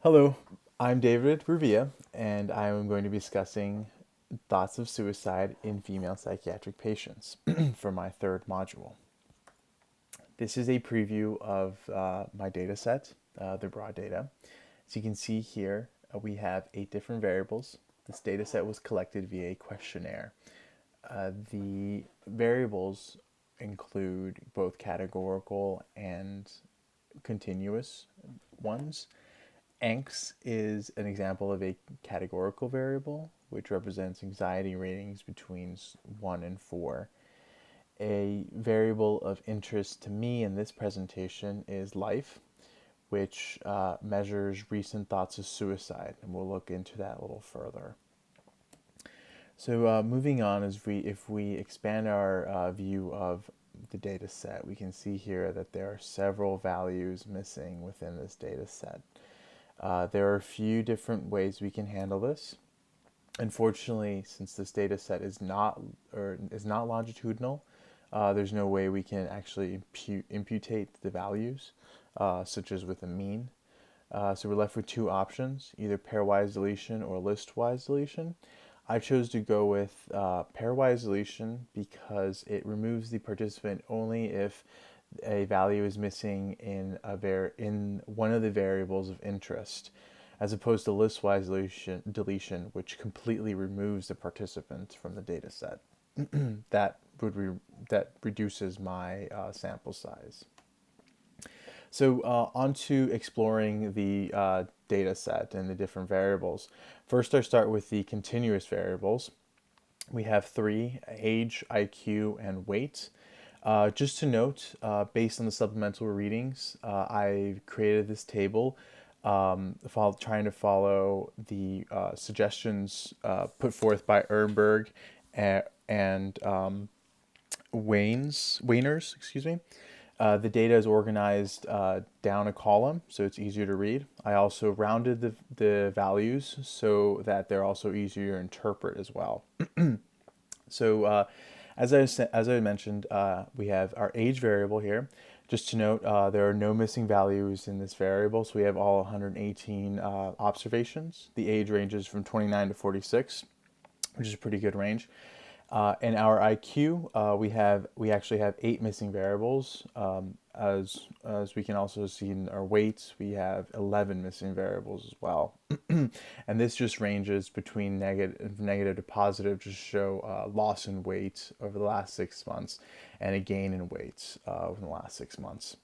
Hello, I'm David Revilla, and I am going to be discussing thoughts of suicide in female psychiatric patients for my third module. This is a preview of my data set, the raw data. As you can see here, we have 8 different variables. This data set was collected via a questionnaire. The variables include both categorical and continuous ones. Angst is an example of a categorical variable, which represents anxiety ratings between 1 and 4. A variable of interest to me in this presentation is life, which measures recent thoughts of suicide, and we'll look into that a little further. So moving on, if we expand our view of the data set, we can see here that there are several values missing within this data set. There are a few different ways we can handle this. Unfortunately, since this data set is not longitudinal, there's no way we can actually imputate the values, such as with a mean. So we're left with 2 options, either pairwise deletion or listwise deletion. I chose to go with pairwise deletion because it removes the participant only if a value is missing in in one of the variables of interest, as opposed to listwise deletion, which completely removes the participant from the data set. That reduces my sample size. So on to exploring the data set and the different variables. First, I start with the continuous variables. We have 3: age, IQ, and weight. Just to note, based on the supplemental readings, I created this table trying to follow the suggestions put forth by Ehrenberg and Wainers, excuse me. The data is organized down a column, so it's easier to read. I also rounded the values so that they're also easier to interpret as well. So as I mentioned, we have our age variable here. Just to note, there are no missing values in this variable, so we have all 118 observations. The age ranges from 29 to 46, which is a pretty good range. In our IQ, we actually have 8 missing variables. As we can also see in our weights, we have 11 missing variables as well. And this just ranges between negative to positive to show loss in weight over the last 6 months and a gain in weight over the last 6 months.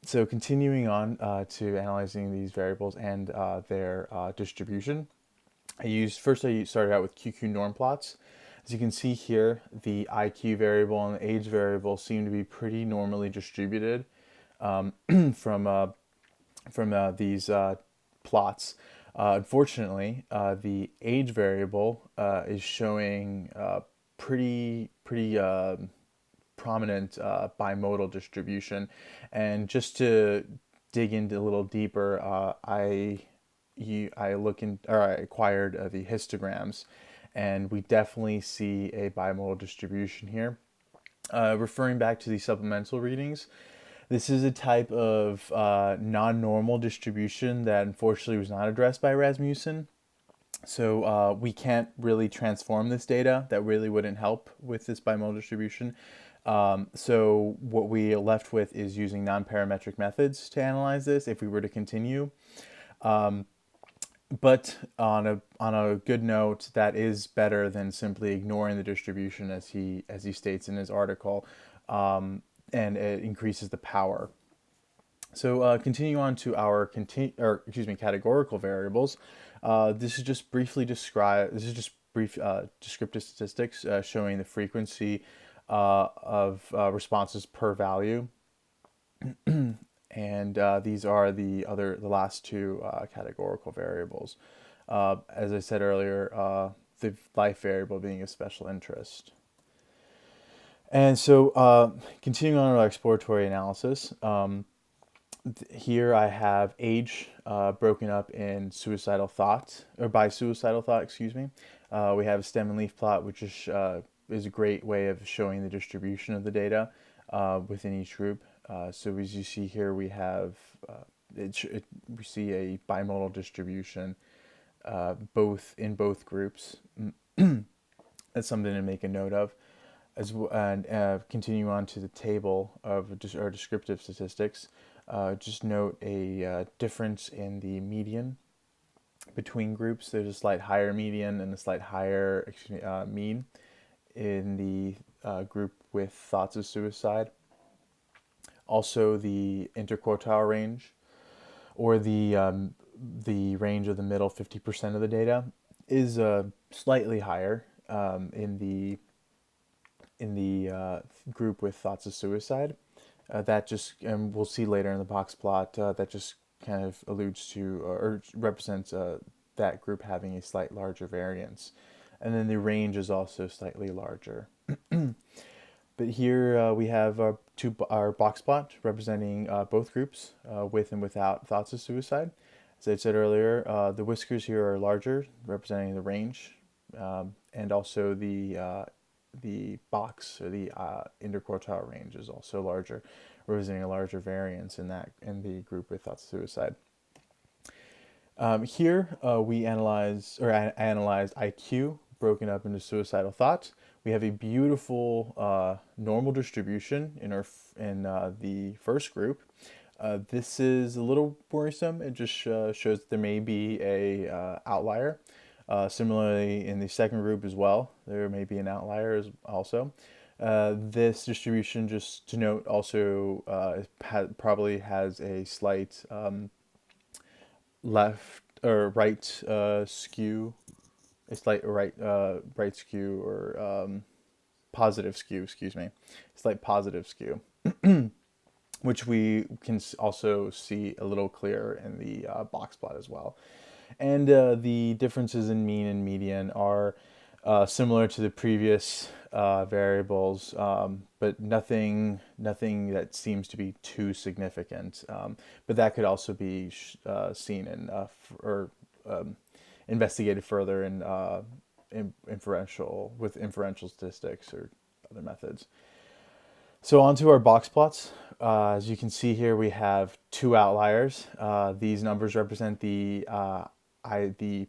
So continuing on to analyzing these variables and their distribution, I started out with QQ norm plots. As you can see here, the IQ variable and the age variable seem to be pretty normally distributed from these plots. Unfortunately, the age variable is showing pretty prominent bimodal distribution. And just to dig into a little deeper, I acquired the histograms, and we definitely see a bimodal distribution here. Referring back to the supplemental readings, this is a type of non-normal distribution that unfortunately was not addressed by Rasmussen. So we can't really transform this data. That really wouldn't help with this bimodal distribution. So what we are left with is using non-parametric methods to analyze this if we were to continue. But on a good note, that is better than simply ignoring the distribution, as he states in his article, and it increases the power. So continue on to our categorical variables. This is just brief descriptive statistics showing the frequency of responses per value. And these are the last 2 categorical variables. As I said earlier, the life variable being of special interest. And so continuing on our exploratory analysis, here I have age broken up in suicidal thought, or by suicidal thought, excuse me. We have a stem and leaf plot, which is a great way of showing the distribution of the data within each group. So as you see here, we have we see a bimodal distribution both groups. That's something to make a note of. And continue on to the table of our descriptive statistics. Just note a difference in the median between groups. There's a slight higher median and a slight higher mean in the group with thoughts of suicide. Also, the interquartile range, or the range of the middle 50% of the data, is slightly higher in the group with thoughts of suicide. That just, we'll see later in the box plot, that just kind of alludes to or represents that group having a slight larger variance. And then the range is also slightly larger. But here we have our box plot representing both groups with and without thoughts of suicide. As I said earlier, the whiskers here are larger, representing the range, and also the box, or the interquartile range, is also larger, representing a larger variance in the group with thoughts of suicide. Here we analyzed IQ broken up into suicidal thoughts. We have a beautiful normal distribution in the first group. This is a little worrisome. It just shows that there may be a outlier. Similarly, in the second group as well, there may be an outlier also. This distribution, just to note, also probably has a slight left or right skew, a slight right skew, or positive skew, excuse me, slight positive skew, which we can also see a little clearer in the box plot as well. And the differences in mean and median are similar to the previous variables, but nothing that seems to be too significant. But that could also be seen or investigated further in inferential statistics or other methods. So on to our box plots. As you can see here, we have two outliers. These numbers represent the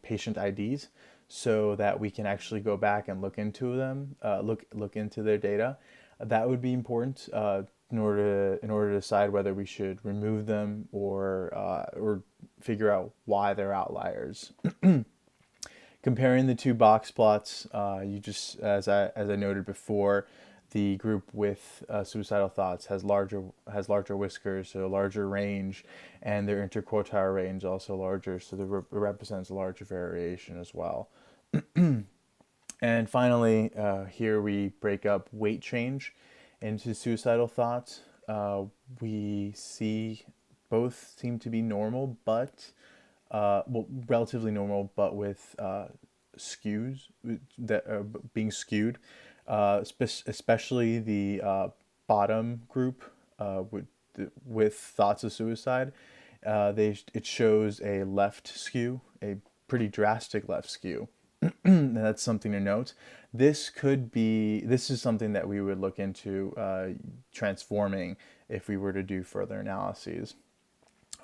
patient IDs, so that we can actually go back and look into them, look into their data. That would be important in order to decide whether we should remove them or figure out why they're outliers. Comparing the two box plots, you just, as I noted before, the group with suicidal thoughts has larger whiskers, so a larger range, and their interquartile range also larger, so it represents a larger variation as well. And finally, here we break up weight change into suicidal thoughts. We see both seem to be normal, but relatively normal, but with skews that are being skewed. Especially the bottom group with thoughts of suicide. It shows a left skew, a pretty drastic left skew. And that's something to note. This is something that we would look into transforming if we were to do further analyses.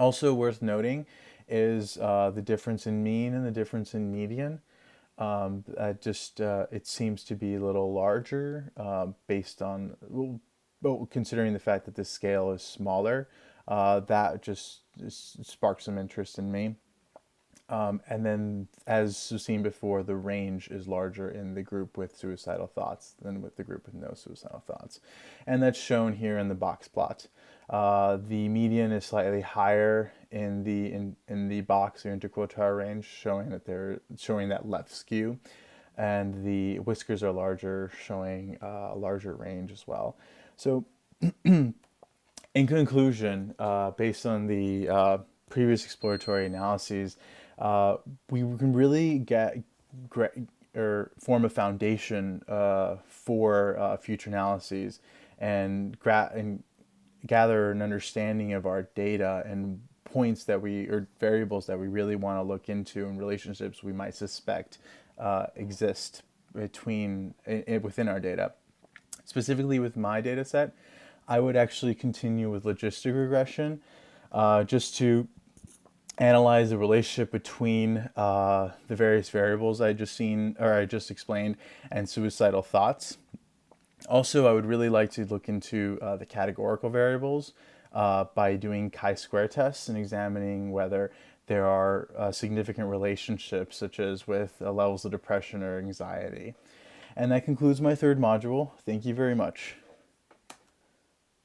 Also worth noting is the difference in mean and the difference in median. It seems to be a little larger based on, considering the fact that this scale is smaller. That just sparks some interest in me. And then, as seen before, the range is larger in the group with suicidal thoughts than with the group with no suicidal thoughts. And that's shown here in the box plot. The median is slightly higher in the box or interquartile range, showing that left skew, and the whiskers are larger, showing a larger range as well. So, in conclusion, based on the previous exploratory analyses, we can really form a foundation for future analyses and gather an understanding of our data and points or variables that we really want to look into, and relationships we might suspect exist within our data. Specifically with my data set, I would actually continue with logistic regression just to analyze the relationship between the various variables I just explained and suicidal thoughts. Also, I would really like to look into the categorical variables by doing chi-square tests and examining whether there are significant relationships, such as with levels of depression or anxiety. And that concludes my third module. Thank you very much.